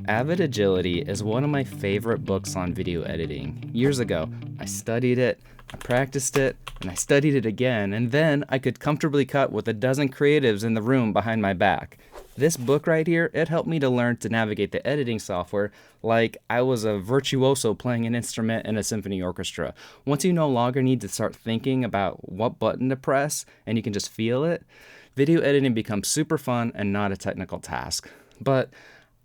Avid Agility is one of my favorite books on video editing. Years ago, I studied it, I practiced it, and I studied it again, and then I could comfortably cut with a dozen creatives in the room behind my back. This book right here, it helped me to learn to navigate the editing software like I was a virtuoso playing an instrument in a symphony orchestra. Once you no longer need to start thinking about what button to press and you can just feel it, video editing becomes super fun and not a technical task. But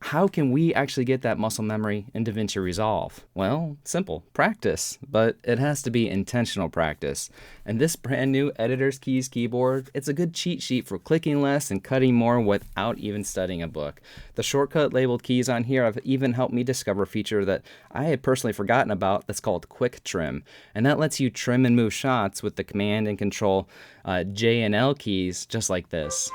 how can we actually get that muscle memory in DaVinci Resolve? Well, simple, practice, but it has to be intentional practice. And this brand new Editor's Keys keyboard, it's a good cheat sheet for clicking less and cutting more without even studying a book. The shortcut labeled keys on here have even helped me discover a feature that I had personally forgotten about that's called Quick Trim. And that lets you trim and move shots with the Command and Control J and L keys just like this.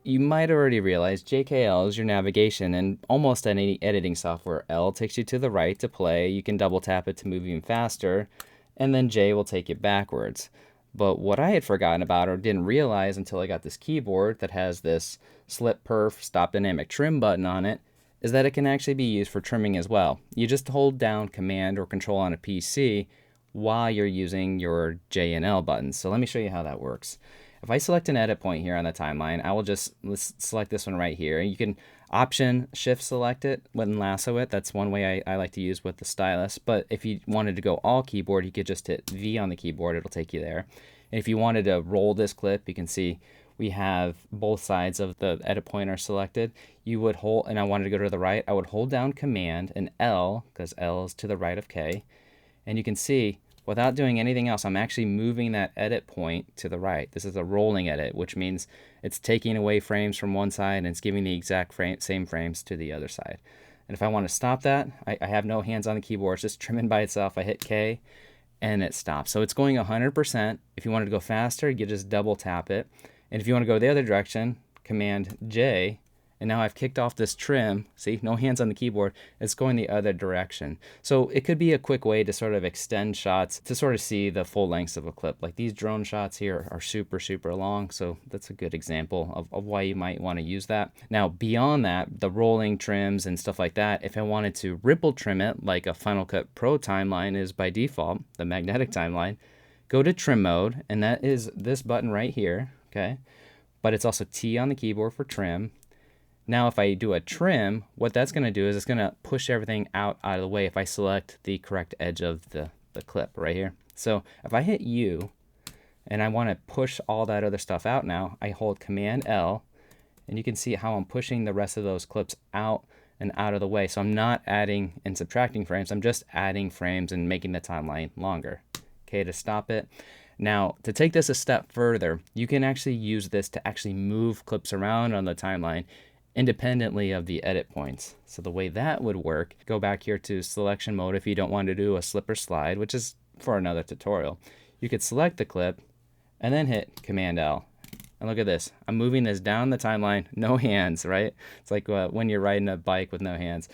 You might already realize JKL is your navigation, and almost any editing software, L takes you to the right to play, you can double tap it to move even faster, and then J will take you backwards. But what I had forgotten about or didn't realize until I got this keyboard that has this slip perf stop dynamic trim button on it is that it can actually be used for trimming as well. You just hold down Command or Control on a PC while you're using your J and L buttons. So let me show you how that works. If I select an edit point here on the timeline, I will let's select this one right here. You can Option Shift select it and lasso it. That's one way I like to use with the stylus. But if you wanted to go all keyboard, you could just hit V on the keyboard. It'll take you there. And if you wanted to roll this clip, you can see we have both sides of the edit point are selected. You would hold, and I wanted to go to the right, I would hold down Command and L, because L is to the right of K. And you can see, without doing anything else, I'm actually moving that edit point to the right. This is a rolling edit, which means it's taking away frames from one side and it's giving the exact same frames to the other side. And if I want to stop that, I have no hands on the keyboard. It's just trimming by itself. I hit K and it stops. So it's going 100%. If you wanted to go faster, you just double tap it. And if you want to go the other direction, Command J, and now I've kicked off this trim. See, no hands on the keyboard. It's going the other direction. So it could be a quick way to sort of extend shots to sort of see the full lengths of a clip. Like these drone shots here are super, super long. So that's a good example of why you might want to use that. Now, beyond that, the rolling trims and stuff like that, if I wanted to ripple trim it like a Final Cut Pro timeline is by default, the magnetic timeline, go to trim mode. And that is this button right here, okay? But it's also T on the keyboard for trim. Now, if I do a trim, what that's going to do is it's going to push everything out of the way if I select the correct edge of the clip right here. So if I hit U and I want to push all that other stuff out now, I hold Command L, and you can see how I'm pushing the rest of those clips out and out of the way. So I'm not adding and subtracting frames. I'm just adding frames and making the timeline longer. Okay, to stop it. Now, to take this a step further, you can actually use this to actually move clips around on the timeline independently of the edit points. So the way that would work, go back here to selection mode if you don't want to do a slip or slide, which is for another tutorial. You could select the clip and then hit Command L. And look at this. I'm moving this down the timeline, no hands, right? It's like when you're riding a bike with no hands.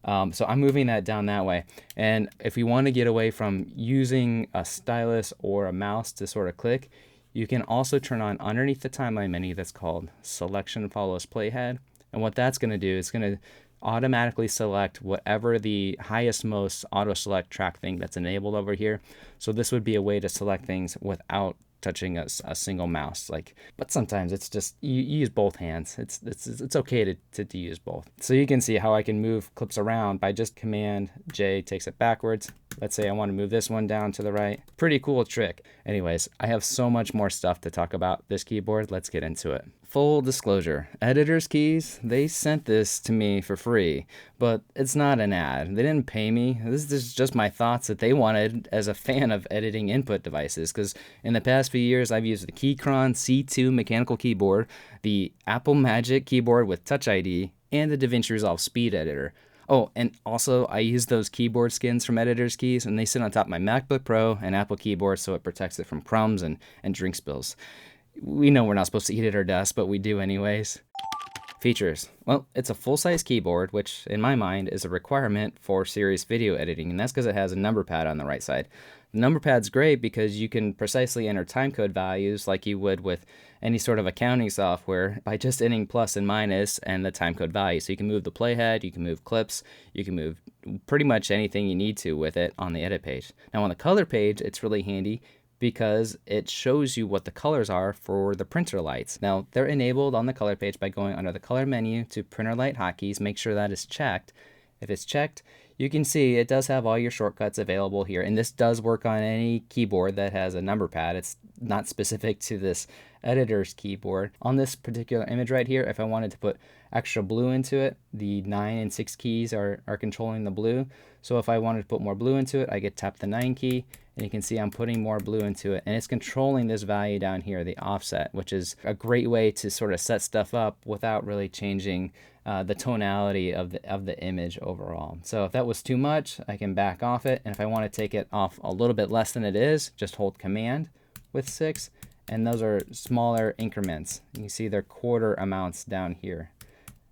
So I'm moving that down that way. And if you want to get away from using a stylus or a mouse to sort of click, you can also turn on underneath the timeline menu that's called Selection Follows Playhead. And what that's going to do is going to automatically select whatever the highest most auto select track thing that's enabled over here. So this would be a way to select things without touching a single mouse. But sometimes it's just you use both hands. It's okay to use both. So you can see how I can move clips around by just Command J takes it backwards. Let's say I want to move this one down to the right. Pretty cool trick. Anyways, I have so much more stuff to talk about this keyboard. Let's get into it. Full disclosure, Editor's Keys, they sent this to me for free, but it's not an ad. They didn't pay me. This is just my thoughts that they wanted as a fan of editing input devices, because in the past few years, I've used the Keychron C2 mechanical keyboard, the Apple Magic keyboard with Touch ID, and the DaVinci Resolve Speed Editor. Oh, and also I use those keyboard skins from Editor's Keys, and they sit on top of my MacBook Pro and Apple keyboard so it protects it from crumbs and drink spills. We know we're not supposed to eat at our desk, but we do anyways. Features. Well, it's a full-size keyboard, which in my mind is a requirement for serious video editing, and that's because it has a number pad on the right side. The number pad's great because you can precisely enter timecode values like you would with any sort of accounting software by just entering plus and minus and the timecode value. So you can move the playhead, you can move clips, you can move pretty much anything you need to with it on the edit page. Now on the color page, it's really handy because it shows you what the colors are for the printer lights. Now, they're enabled on the color page by going under the color menu to printer light hotkeys. Make sure that is checked. If it's checked, you can see it does have all your shortcuts available here. And this does work on any keyboard that has a number pad. It's not specific to this editor's keyboard. On this particular image right here, if I wanted to put extra blue into it, the 9 and 6 keys are controlling the blue. So if I wanted to put more blue into it, I could tap the 9 key, and you can see I'm putting more blue into it, and it's controlling this value down here, the offset, which is a great way to sort of set stuff up without really changing the tonality of the image overall. So if that was too much, I can back off it, and if I want to take it off a little bit less than it is, just hold Command with 6, and those are smaller increments. You can see they're quarter amounts down here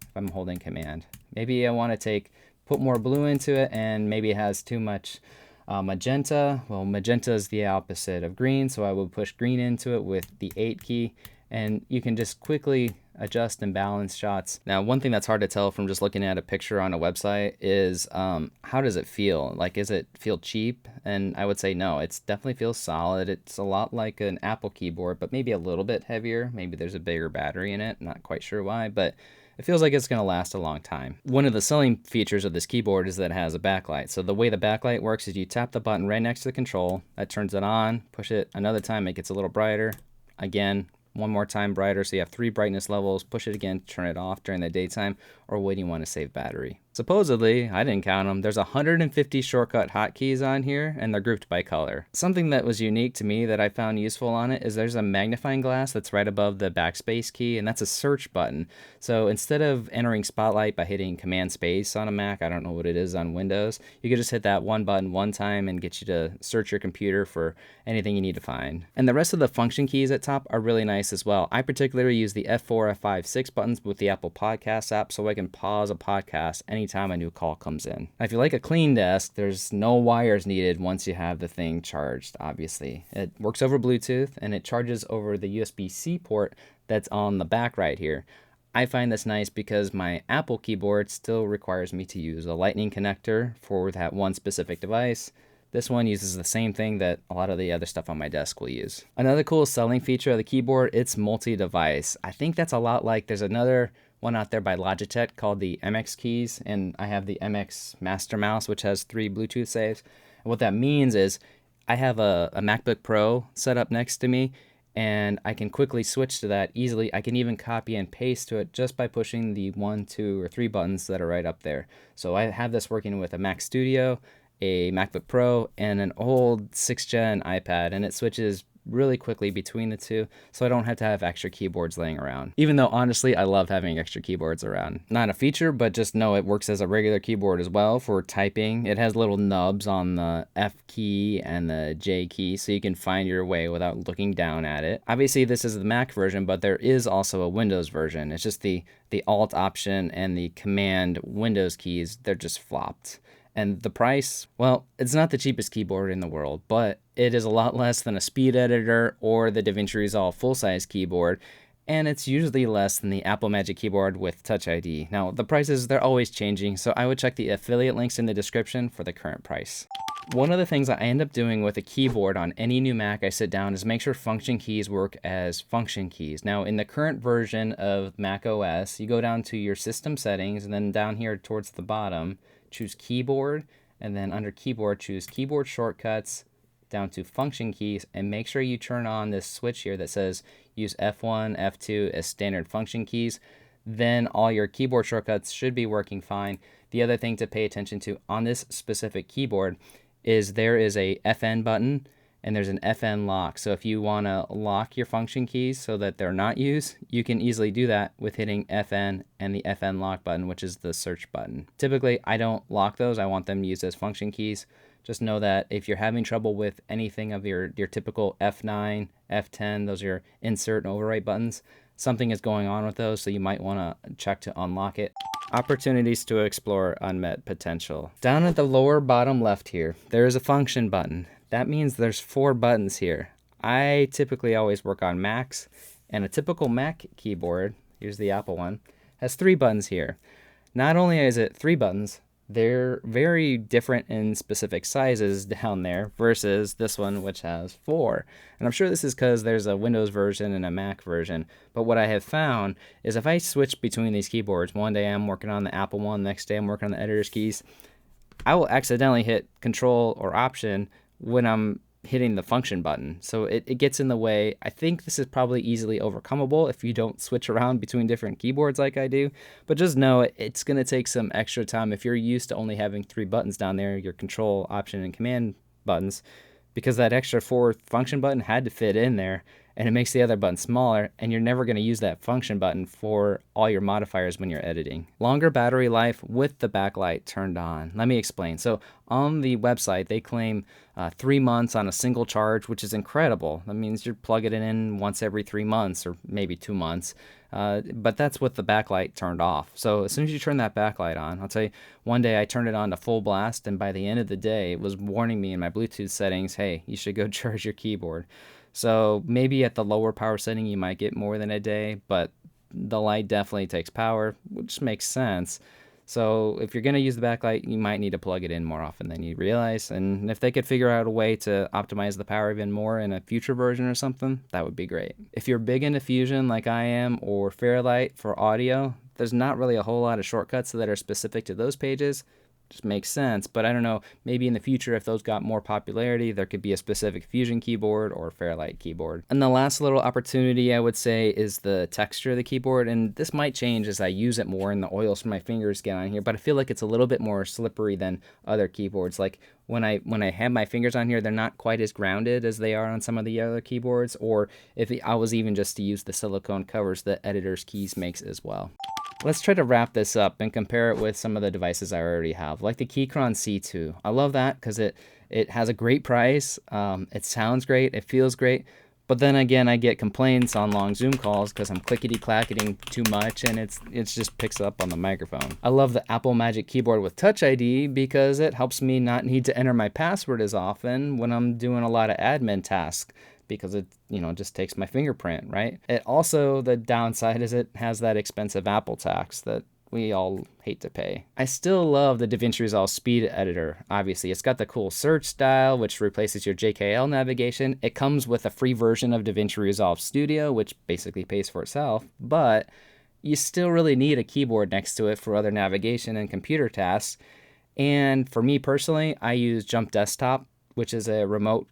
if I'm holding Command. Maybe I want to put more blue into it, and maybe it has too much magenta. Well, magenta is the opposite of green, so I will push green into it with the 8 key, and you can just quickly adjust and balance shots. Now, one thing that's hard to tell from just looking at a picture on a website is how does it feel? Like, does it feel cheap? And I would say no, it definitely feels solid. It's a lot like an Apple keyboard, but maybe a little bit heavier. Maybe there's a bigger battery in it, not quite sure why, but it feels like it's going to last a long time. One of the selling features of this keyboard is that it has a backlight. So the way the backlight works is you tap the button right next to the control, that turns it on, push it another time, it gets a little brighter. Again, one more time brighter, so you have 3 brightness levels. Push it again, turn it off during the daytime or when you want to save battery. Supposedly, I didn't count them, there's 150 shortcut hotkeys on here, and they're grouped by color. Something that was unique to me that I found useful on it is there's a magnifying glass that's right above the backspace key, and that's a search button. So instead of entering Spotlight by hitting Command Space on a Mac, I don't know what it is on Windows, you could just hit that one button one time and get you to search your computer for anything you need to find. And the rest of the function keys at top are really nice as well. I particularly use the F4, F5, 6 buttons with the Apple Podcasts app so I can pause a podcast anytime a new call comes in. Now, if you like a clean desk, there's no wires needed once you have the thing charged, obviously. It works over Bluetooth, and it charges over the USB-C port that's on the back right here. I find this nice because my Apple keyboard still requires me to use a lightning connector for that one specific device. This one uses the same thing that a lot of the other stuff on my desk will use. Another cool selling feature of the keyboard, it's multi-device. I think that's a lot like, there's another one out there by Logitech called the MX keys, and I have the MX Master Mouse, which has 3 Bluetooth saves. And what that means is I have a MacBook Pro set up next to me, and I can quickly switch to that easily. I can even copy and paste to it just by pushing the 1, 2, or 3 buttons that are right up there. So I have this working with a Mac Studio, a MacBook Pro, and an old 6th gen iPad, and it switches really quickly between the two, so I don't have to have extra keyboards laying around. Even though honestly I love having extra keyboards around. Not a feature, but just know it works as a regular keyboard as well for typing. It has little nubs on the F key and the J key, so you can find your way without looking down at it. Obviously this is the Mac version, but there is also a Windows version. It's just the Alt option and the Command Windows keys, they're just flopped. And the price, well, it's not the cheapest keyboard in the world, but it is a lot less than a speed editor or the DaVinci Resolve full-size keyboard, and it's usually less than the Apple Magic Keyboard with Touch ID. Now, the prices, they're always changing, so I would check the affiliate links in the description for the current price. One of the things I end up doing with a keyboard on any new Mac I sit down is make sure function keys work as function keys. Now, in the current version of Mac OS, you go down to your system settings, and then down here towards the bottom, choose keyboard, and then under keyboard, choose keyboard shortcuts down to function keys, and make sure you turn on this switch here that says use F1, F2 as standard function keys. Then all your keyboard shortcuts should be working fine. The other thing to pay attention to on this specific keyboard is there is a FN button and there's an FN lock. So if you want to lock your function keys so that they're not used, you can easily do that with hitting FN and the FN lock button, which is the search button. Typically, I don't lock those. I want them used as function keys. Just know that if you're having trouble with anything of your typical F9, F10, those are your insert and overwrite buttons, something is going on with those, so you might want to check to unlock it. Opportunities to explore unmet potential. Down at the lower bottom left here, there is a function button. That means there's 4 buttons here. I typically always work on Macs, and a typical Mac keyboard, here's the Apple one, has 3 buttons here. Not only is it 3 buttons, they're very different in specific sizes down there versus this one, which has 4. And I'm sure this is because there's a Windows version and a Mac version. But what I have found is if I switch between these keyboards, one day I'm working on the Apple one, next day I'm working on the editor's keys, I will accidentally hit Control or Option when I'm hitting the function button. So it gets in the way. I think this is probably easily overcomable if you don't switch around between different keyboards like I do. But just know it's going to take some extra time if you're used to only having 3 buttons down there, your Control, Option, and Command buttons, because that extra 4th function button had to fit in there, and it makes the other button smaller, and you're never going to use that function button for all your modifiers when you're editing. Longer battery life with the backlight turned on. Let me explain. So on the website, they claim 3 months on a single charge, which is incredible. That means you're plugging it in once every 3 months or maybe 2 months. But that's with the backlight turned off. So as soon as you turn that backlight on, I'll tell you, one day I turned it on to full blast, and by the end of the day, it was warning me in my Bluetooth settings, hey, you should go charge your keyboard. So maybe at the lower power setting, you might get more than a day, but the light definitely takes power, which makes sense. So if you're going to use the backlight, you might need to plug it in more often than you realize. And if they could figure out a way to optimize the power even more in a future version or something, that would be great. If you're big into Fusion like I am, or Fairlight for audio, there's not really a whole lot of shortcuts that are specific to those pages. Just makes sense, but I don't know, maybe in the future if those got more popularity, there could be a specific Fusion keyboard or Fairlight keyboard. And the last little opportunity I would say is the texture of the keyboard, and this might change as I use it more and the oils from my fingers get on here, but I feel like it's a little bit more slippery than other keyboards. Like when I have my fingers on here, they're not quite as grounded as they are on some of the other keyboards, or if I was even just to use the silicone covers that Editor's Keys makes as well. Let's try to wrap this up and compare it with some of the devices I already have, like the Keychron C2. I love that because it has a great price, it sounds great, it feels great, but then again I get complaints on long Zoom calls because I'm clickety-clacketing too much and it just picks up on the microphone. I love the Apple Magic Keyboard with Touch ID because it helps me not need to enter my password as often when I'm doing a lot of admin tasks, because it, just takes my fingerprint, right? It also, the downside is it has that expensive Apple tax that we all hate to pay. I still love the DaVinci Resolve Speed Editor. Obviously, it's got the cool search style, which replaces your JKL navigation. It comes with a free version of DaVinci Resolve Studio, which basically pays for itself, but you still really need a keyboard next to it for other navigation and computer tasks. And for me personally, I use Jump Desktop, which is a remote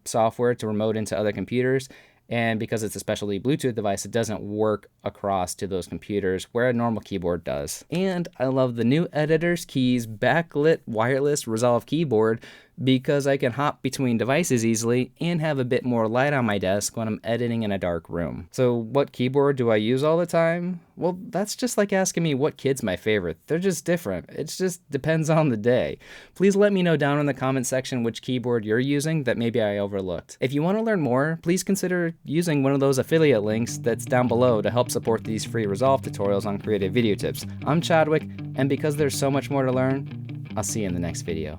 software to remote into other computers. And because it's a specialty Bluetooth device, it doesn't work across to those computers where a normal keyboard does. And I love the new Editor's Keys Backlit Wireless Resolve keyboard because I can hop between devices easily and have a bit more light on my desk when I'm editing in a dark room. So what keyboard do I use all the time? Well, that's just like asking me what kid's my favorite. They're just different. It just depends on the day. Please let me know down in the comment section which keyboard you're using that maybe I overlooked. If you want to learn more, please consider using one of those affiliate links that's down below to help support these free Resolve tutorials on creative video tips. I'm Chadwick, and because there's so much more to learn, I'll see you in the next video.